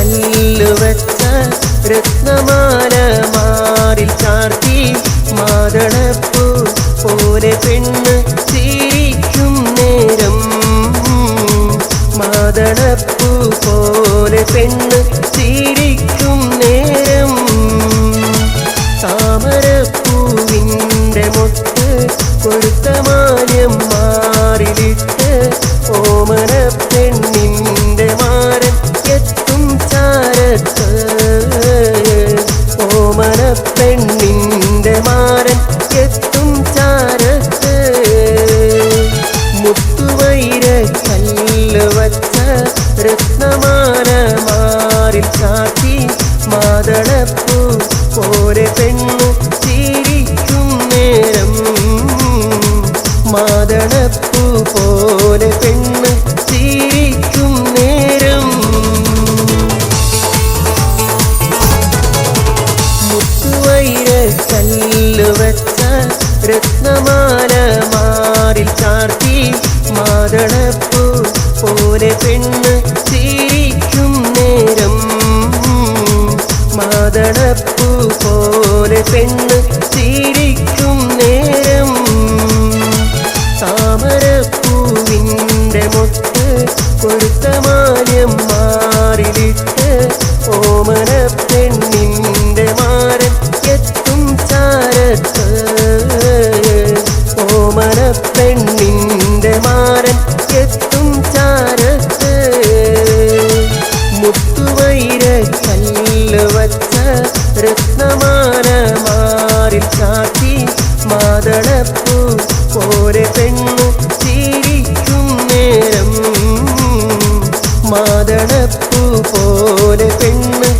കല്ലുവച്ച രത്നമാല മാറിൽ ചാർത്തി മാതളപ്പൂ പോലെ പെണ്ണ് ചിരിക്കും നേരം മാതളപ്പൂ പോലെ പെണ്ണ് ചിരിക്കും നേരം താമരപ്പൂവിൻ്റെ മൊട്ട് കൊടുത്ത മാല്യം മാറിലിട്ട് ഓമന പെണ്ണിൻ്റെ മാരൻ എത്തും ചാരത്ത് ഓമന പെണ്ണിൻ്റെ മാരൻ എത്തും ചാരത്ത് മുത്തുവൈര കല്ല് വച്ച രത്നമാല മാറിൽ ചാത്തി മാതളപ്പൂ പോലെ പെണ്ണ് ചിരിക്കും നേരം മാതളപ്പൂ പോലെ പെണ്ണ് ചിരിക്കും നേരം മുത്തുവൈര കല്ല് വച്ച രത്നമാല മാറിൽ ചാർത്തി മാതളപ്പൂ പോലെ പെണ്ണ് ചിരിക്കും നേരം മാതളപ്പൂ പോലെ പെണ്ണ് ചിരിക്കും നേരം താമരപ്പൂവിൻ്റെ മൊട്ട് കൊടുത്ത മാല്യം മാറിലിട്ട് ഓമന പെണ്ണിൻ്റെ മാരൻ എത്തും ചാരത്ത് ഓമന പെണ്ണിൻ്റെ മാരൻ എത്തും ചാരത്ത് മുത്തുവൈര കല്ല് വച്ച രത്നമാല മാറിൽ ചാത്തി മാതളപ്പൂ പോലെ പെണ്ണ് ചിരിക്കും നേരം മാതളപ്പൂ പോലെ പെണ്ണ്